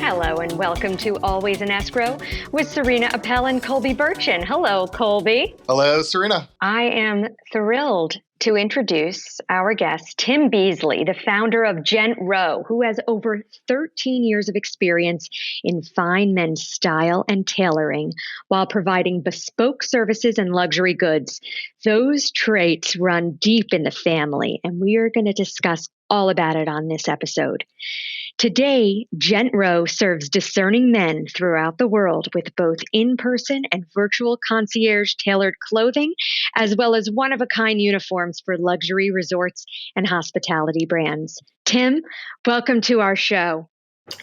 Hello and welcome to Always in Escrow with Serena Appel and Colby Burchin. Hello, Colby. Hello, Serena. I am thrilled to introduce our guest, Tim Beasley, the founder of Gent Row, who has over 13 years of experience in fine men's style and tailoring while providing bespoke services and luxury goods. Those traits run deep in the family, and we are going to discuss all about it on this episode. Today, Gent Row serves discerning men throughout the world with both in-person and virtual concierge-tailored clothing, as well as one-of-a-kind uniforms for luxury resorts and hospitality brands. Tim, welcome to our show.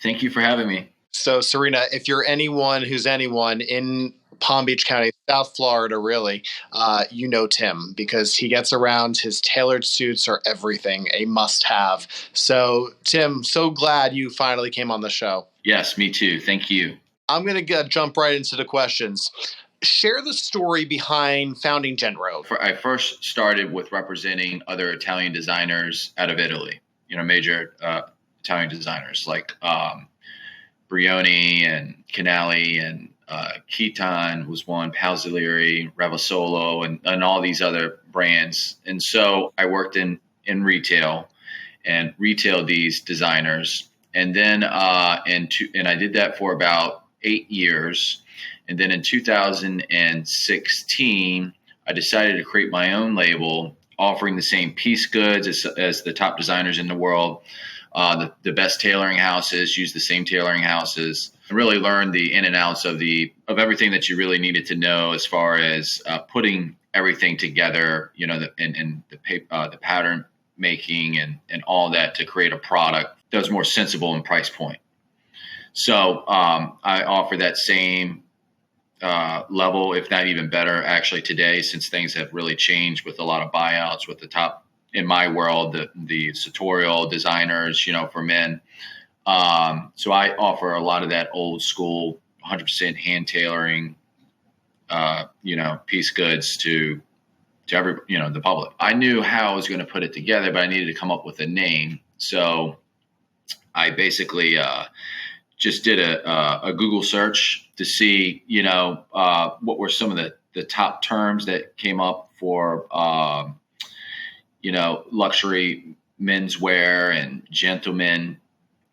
Thank you for having me. So, Serena, if you're anyone who's anyone in Palm Beach County, South Florida, really, you know Tim, because he gets around. His tailored suits are everything, a must-have. So, Tim, so glad you finally came on the show. Yes, me too. Thank you. I'm going to jump right into the questions. Share the story behind founding Gent Row. I first started with representing other Italian designers out of Italy, major Italian designers like Brioni and Canali and Keaton was one, Palzilieri, Ravasolo, and all these other brands. And so I worked in retail and retailed these designers. And then and I did that for about 8 years. And then in 2016, I decided to create my own label offering the same piece goods as the top designers in the world. The best tailoring houses, use the same tailoring houses, and really learn the in and outs of everything that you really needed to know as far as putting everything together, and the pattern making and all that to create a product that was more sensible in price point. So I offer that same level, if not even better, actually today, since things have really changed with a lot of buyouts with the top. In my world, the sartorial designers, for men. So I offer a lot of that old school, 100% hand tailoring, piece goods to every, the public. I knew how I was going to put it together, but I needed to come up with a name. So I basically just did a Google search to see, what were some of the top terms that came up for, luxury menswear, and gentlemen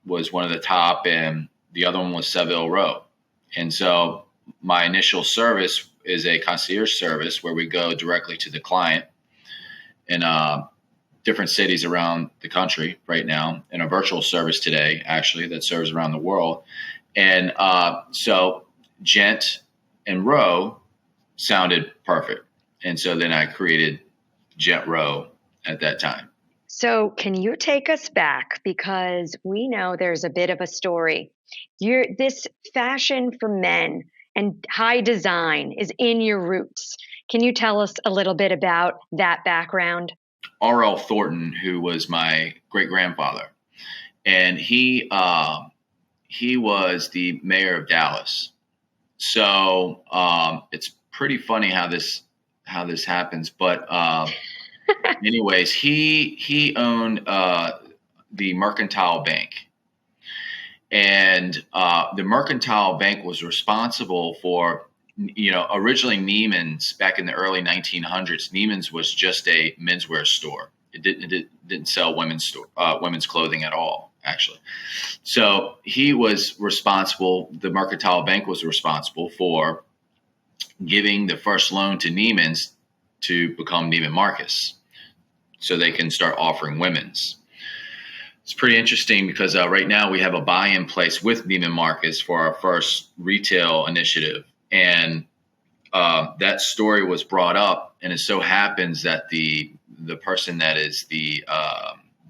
was one of the top, and the other one was Savile Row. And so my initial service is a concierge service where we go directly to the client in different cities around the country right now, and a virtual service today, actually, that serves around the world. And so Gent and Row sounded perfect. And so then I created Gent Row at that time. So can you take us back? Because we know there's a bit of a story. This fashion for men and high design is in your roots. Can you tell us a little bit about that background? R.L. Thornton, who was my great-grandfather, and he was the mayor of Dallas. So it's pretty funny how this happens, but anyways, he owned the Mercantile Bank, and the Mercantile Bank was responsible for, originally Neiman's back in the early 1900s. Neiman's was just a menswear store. It didn't sell women's clothing at all, actually. So he was responsible. The Mercantile Bank was responsible for giving the first loan to Neiman's to become Neiman Marcus, so they can start offering women's. It's pretty interesting because right now we have a buy in place with Neiman Marcus for our first retail initiative. And that story was brought up, and it so happens that the person that is the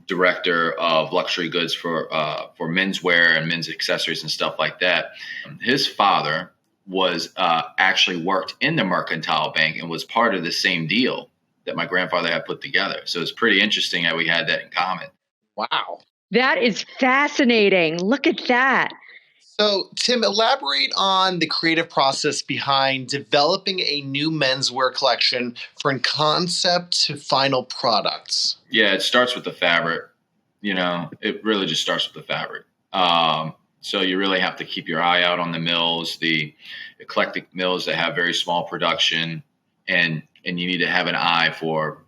director of luxury goods for menswear and men's accessories and stuff like that, his father was actually worked in the Mercantile Bank and was part of the same deal that my grandfather had put together. So it's pretty interesting how we had that in common. Wow. That is fascinating. Look at that. So, Tim, elaborate on the creative process behind developing a new menswear collection from concept to final products. Yeah, it starts with the fabric. It really just starts with the fabric. So you really have to keep your eye out on the mills, the eclectic mills that have very small production, and you need to have an eye for,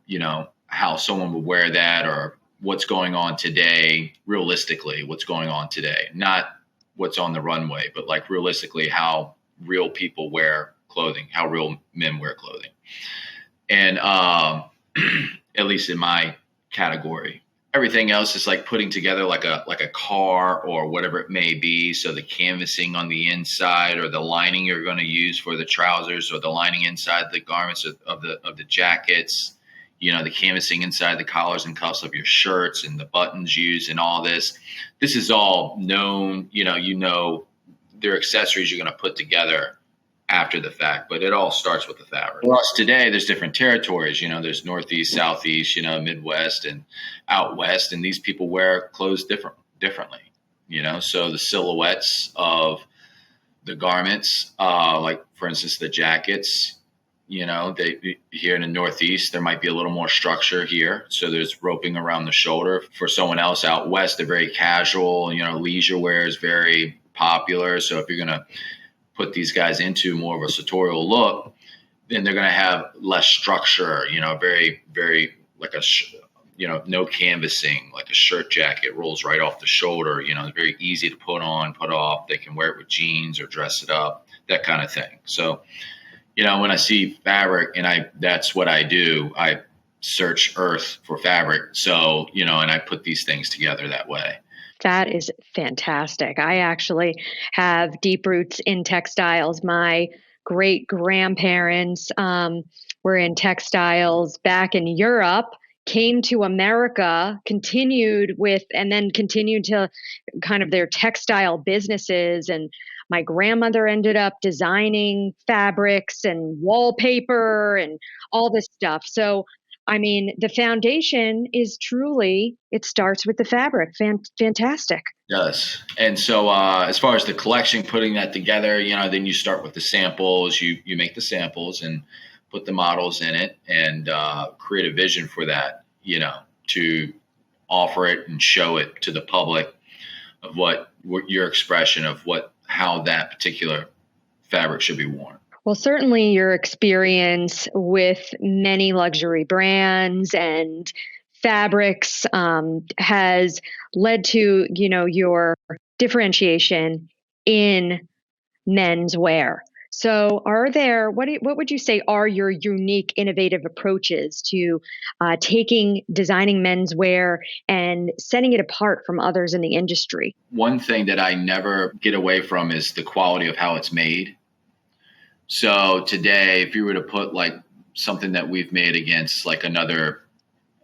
how someone would wear that, or what's going on today, realistically, what's going on today, not what's on the runway, but like realistically how real people wear clothing, how real men wear clothing. And at least in my category. Everything else is like putting together like a car or whatever it may be. So the canvassing on the inside, or the lining you're going to use for the trousers, or the lining inside the garments of the jackets, the canvassing inside the collars and cuffs of your shirts, and the buttons used, and all this. This is all known, they're accessories you're going to put together after the fact, but it all starts with the fabric. For us today, there's different territories. There's Northeast, Southeast, Midwest, and out West, and these people wear clothes differently. So the silhouettes of the garments, like for instance the jackets, they here in the Northeast there might be a little more structure here, so there's roping around the shoulder. For someone else out West, they're very casual. Leisure wear is very popular. So if you're gonna put these guys into more of a sartorial look, then they're going to have less structure, very, very like no canvassing, like a shirt jacket rolls right off the shoulder, very easy to put on, put off. They can wear it with jeans or dress it up, that kind of thing. So, when I see fabric, and that's what I do, I search earth for fabric. So, and I put these things together that way. That is fantastic. I actually have deep roots in textiles. My great grandparents were in textiles back in Europe, came to America, continued to kind of their textile businesses. And my grandmother ended up designing fabrics and wallpaper and all this stuff. So the foundation is truly, it starts with the fabric. Fantastic. Yes. And so as far as the collection, putting that together, then you start with the samples. You make the samples and put the models in it, and create a vision for that, to offer it and show it to the public of what your expression of how that particular fabric should be worn. Well, certainly your experience with many luxury brands and fabrics has led to, your differentiation in menswear. So what would you say are your unique, innovative approaches to designing menswear and setting it apart from others in the industry? One thing that I never get away from is the quality of how it's made. So today, if you were to put like something that we've made against like another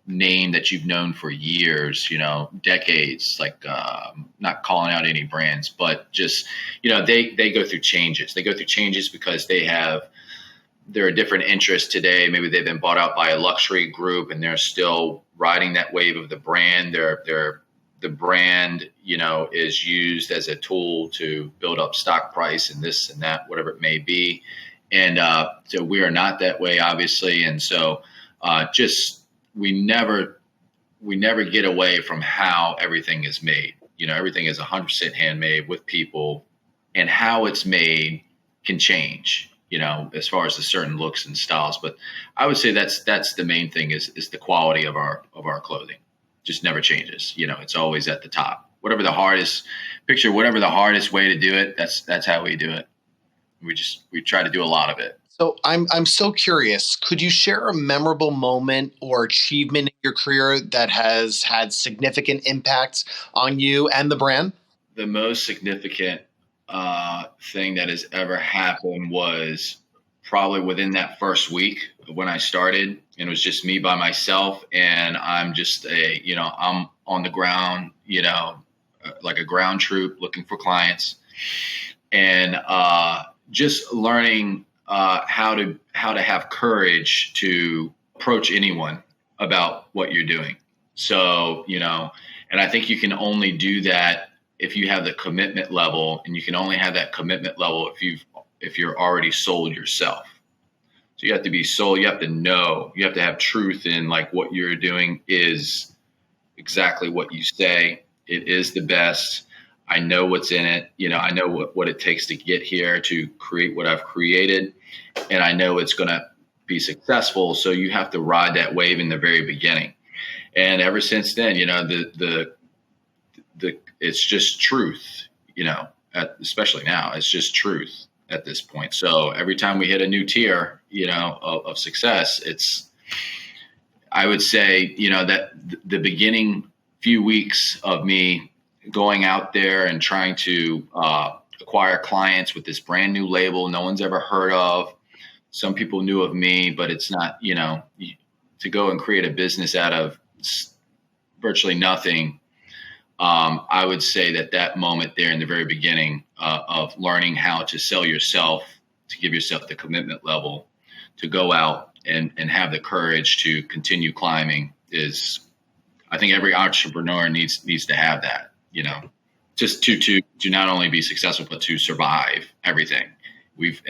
name that you've known for years, decades, like not calling out any brands, but just, they go through changes. They go through changes because they're a different interest today. Maybe they've been bought out by a luxury group and they're still riding that wave of the brand. The brand, is used as a tool to build up stock price and this and that, whatever it may be. And so we are not that way, obviously. And so we never get away from how everything is made. Everything is 100% handmade with people, and how it's made can change, as far as the certain looks and styles. But I would say that's the main thing is the quality of our clothing. Just never changes. It's always at the top. Whatever the hardest way to do it, that's how we do it. We try to do a lot of it. So I'm so curious. Could you share a memorable moment or achievement in your career that has had significant impact on you and the brand? The most significant thing that has ever happened was probably within that first week when I started, and it was just me by myself, and I'm just I'm on the ground, like a ground troop looking for clients, and just learning how to have courage to approach anyone about what you're doing. So, and I think you can only do that if you have the commitment level, and you can only have that commitment level if you're already sold yourself. So you have to be sold. You have to know. You have to have truth in like what you're doing is exactly what you say. It is the best. I know what's in it. I know what it takes to get here, to create what I've created, and I know it's going to be successful. So you have to ride that wave in the very beginning. And ever since then, it's just truth, especially now, it's just truth at this point. So every time we hit a new tier, of success, I would say, that the beginning few weeks of me going out there and trying to acquire clients with this brand new label no one's ever heard of. Some people knew of me, but it's not, to go and create a business out of virtually nothing. I would say that moment there in the very beginning of learning how to sell yourself, to give yourself the commitment level, to go out and have the courage to continue climbing is, I think every entrepreneur needs to have that, just to not only be successful, but to survive everything.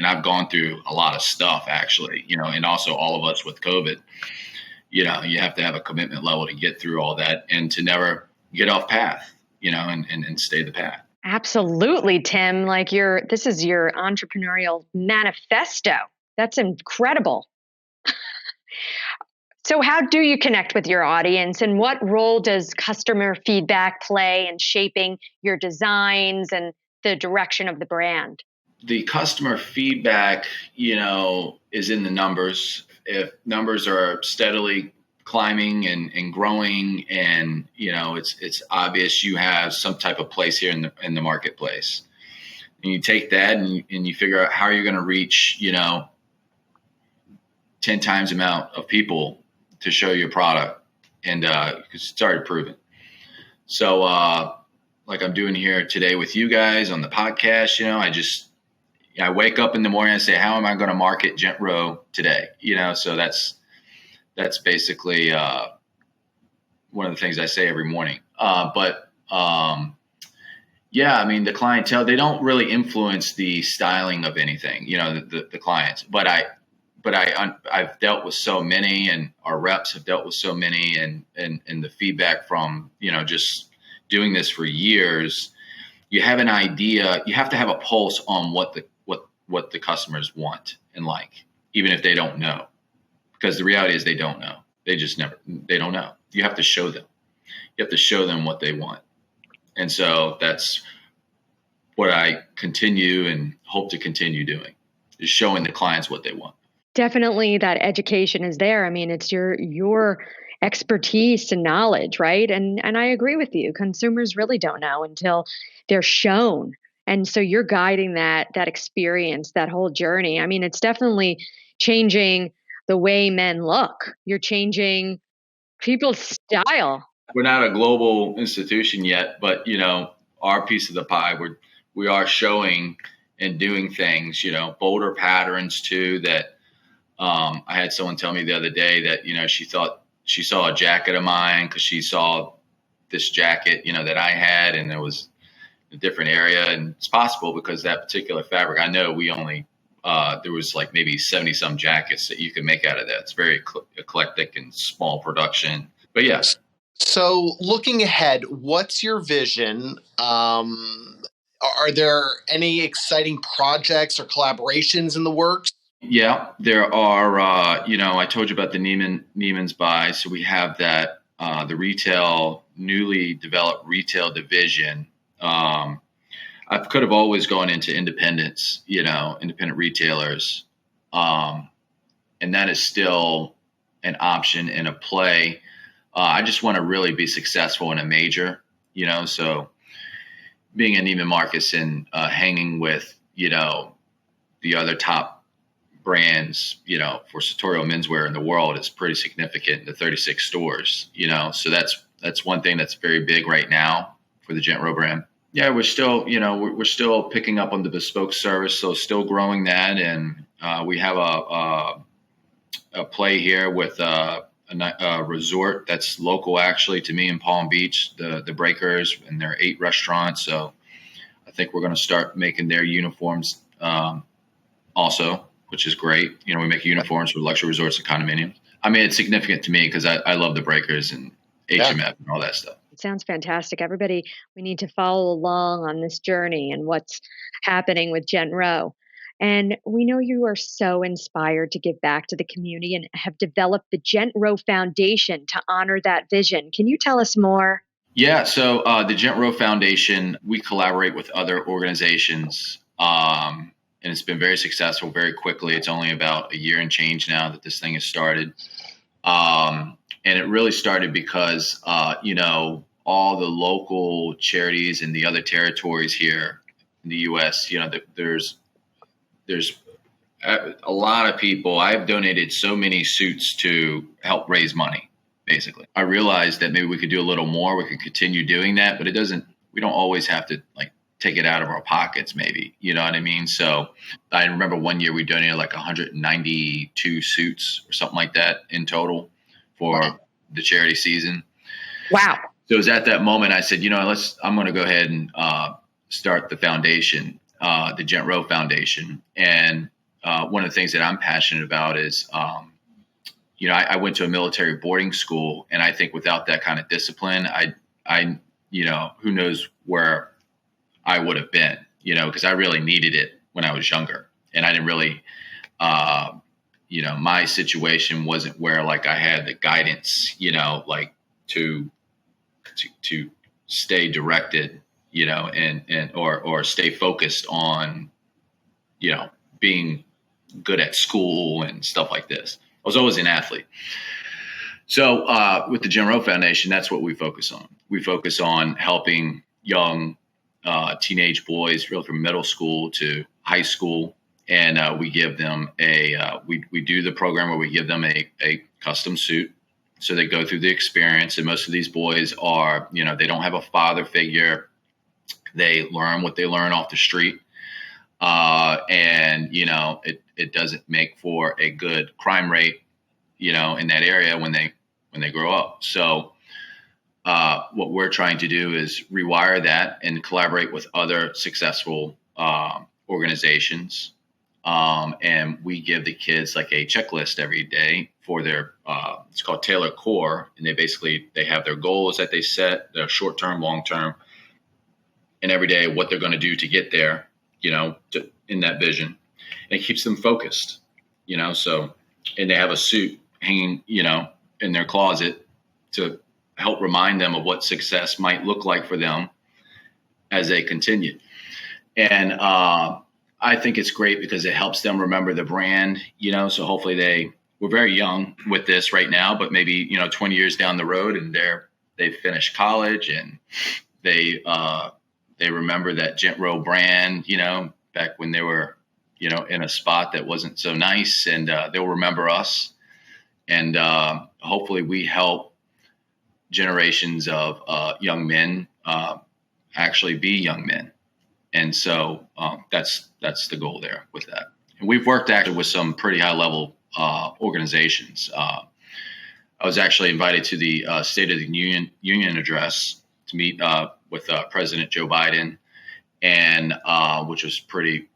I've gone through a lot of stuff actually, and also all of us with COVID, you have to have a commitment level to get through all that and to never get off path, and stay the path. Absolutely, Tim. This is your entrepreneurial manifesto. That's incredible. So how do you connect with your audience, and what role does customer feedback play in shaping your designs and the direction of the brand? The customer feedback, is in the numbers. If numbers are steadily climbing and growing, and it's obvious you have some type of place here in the marketplace, and you take that and you figure out how you're going to reach 10 times the amount of people to show your product, and it's already proven. So like I'm doing here today with you guys on the podcast, I wake up in the morning and say, how am I going to market Gent Row today? So that's basically one of the things I say every morning. The clientele, they don't really influence the styling of anything, the clients. But I've dealt with so many, and our reps have dealt with so many, and the feedback from, just doing this for years, you have an idea. You have to have a pulse on what the customers want and like, even if they don't know. Because the reality is they don't know. They don't know. You have to show them. You have to show them what they want. And so that's what I continue and hope to continue doing, is showing the clients what they want. Definitely that education is there. I mean, it's your expertise and knowledge, right? And I agree with you. Consumers really don't know until they're shown. And so you're guiding that experience, that whole journey. I mean, it's definitely changing the way men look. You're changing people's style. We're not a global institution yet, but our piece of the pie, we are showing and doing things, bolder patterns too. That I had someone tell me the other day that she thought she saw a jacket of mine because she saw this jacket that I had, and it was a different area, and it's possible because that particular fabric, I know we only there was like maybe 70 some jackets that you can make out of that. It's very eclectic and small production. But yes. So looking ahead, what's your vision? Are there any exciting projects or collaborations in the works? Yeah, there are. I told you about the Neiman's buy. So we have that, the newly developed retail division. I could have always gone into independents, independent retailers. And that is still an option and a play. I just want to really be successful in a major, so being in Neiman Marcus and hanging with, the other top brands, for sartorial menswear in the world is pretty significant. The 36 stores, so that's one thing that's very big right now for the Gent Row brand. Yeah, we're still, we're still picking up on the bespoke service, so still growing that, and we have a play here with a resort that's local actually to me in Palm Beach, the Breakers, and there are 8 restaurants. So I think we're going to start making their uniforms also, which is great. We make uniforms for luxury resorts and condominiums. I mean, it's significant to me because I love the Breakers and HMF and all that stuff. It sounds fantastic. Everybody, we need to follow along on this journey and what's happening with Gent Row. And we know you are so inspired to give back to the community and have developed the Gent Row Foundation to honor that vision. Can you tell us more? Yeah, so the Gent Row Foundation, we collaborate with other organizations, and it's been very successful very quickly. It's only about a year and change now that this thing has started. And it really started because, all the local charities in the other territories here in the U.S., there's a lot of people. I've donated so many suits to help raise money, basically. I realized that maybe we could do a little more. We could continue doing that, but we don't always have to take it out of our pockets, maybe, you know what I mean? So I remember one year we donated 192 suits or something like that in total for the charity season. Wow. So it was at that moment I said, I'm going to go ahead and start the foundation, the Gent Row Foundation. And one of the things that I'm passionate about is, I went to a military boarding school, and I think without that kind of discipline, I who knows where I would have been, because I really needed it when I was younger, and I didn't really, my situation wasn't where I had the guidance, to stay directed, or stay focused on, being good at school and stuff like this. I was always an athlete. So with the Gent Row Foundation, that's what we focus on. We focus on helping young teenage boys, really from middle school to high school. And we give them we do the program where we give them a custom suit. So they go through the experience. And most of these boys are, they don't have a father figure. They learn what they learn off the street. And it doesn't make for a good crime rate, in that area when they grow up. So what we're trying to do is rewire that and collaborate with other successful organizations. And we give the kids a checklist every day for their, it's called Taylor Core. And they have their goals that they set, their short-term, long-term, and every day what they're going to do to get there, in that vision. And it keeps them focused, so, and they have a suit hanging, in their closet to help remind them of what success might look like for them as they continue. And I think it's great because it helps them remember the brand, so hopefully we're very young with this right now, but maybe, 20 years down the road and they've finished college and they remember that Gent Row brand, back when they were, in a spot that wasn't so nice, and they'll remember us. And hopefully we help generations of young men actually be young men. And so that's the goal there with that. And we've worked actually with some pretty high level organizations. I was actually invited to the State of the Union address to meet with President Joe Biden, and which was pretty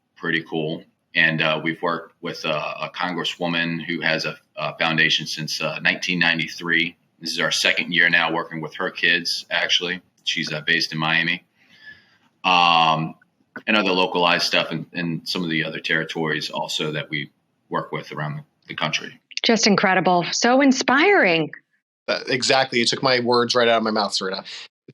cool. And we've worked with a congresswoman who has a foundation since 1993. This is our second year now working with her kids, actually. She's based in Miami. And other localized stuff in some of the other territories also that we work with around the country. Just incredible. So inspiring. Exactly. You took my words right out of my mouth, Serena.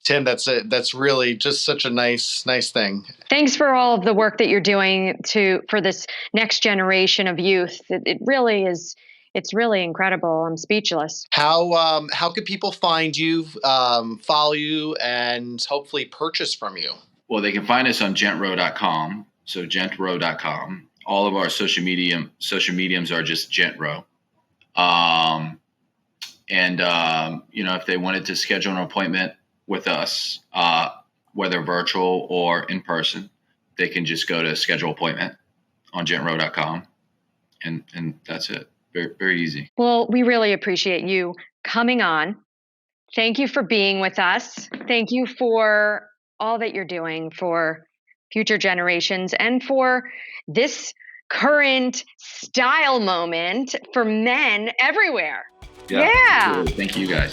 Tim, that's really just such a nice thing. Thanks for all of the work that you're doing for this next generation of youth. It really is. It's really incredible. I'm speechless. How could people find you, follow you, and hopefully purchase from you? Well, they can find us on gentrow.com. So gentrow.com. All of our social mediums are just Gent Row. If they wanted to schedule an appointment with us, whether virtual or in person, they can just go to schedule appointment on gentrow.com. And that's it. Very, very easy. Well, we really appreciate you coming on. Thank you for being with us. Thank you for all that you're doing for future generations and for this current style moment for men everywhere. Yeah. Thank you guys.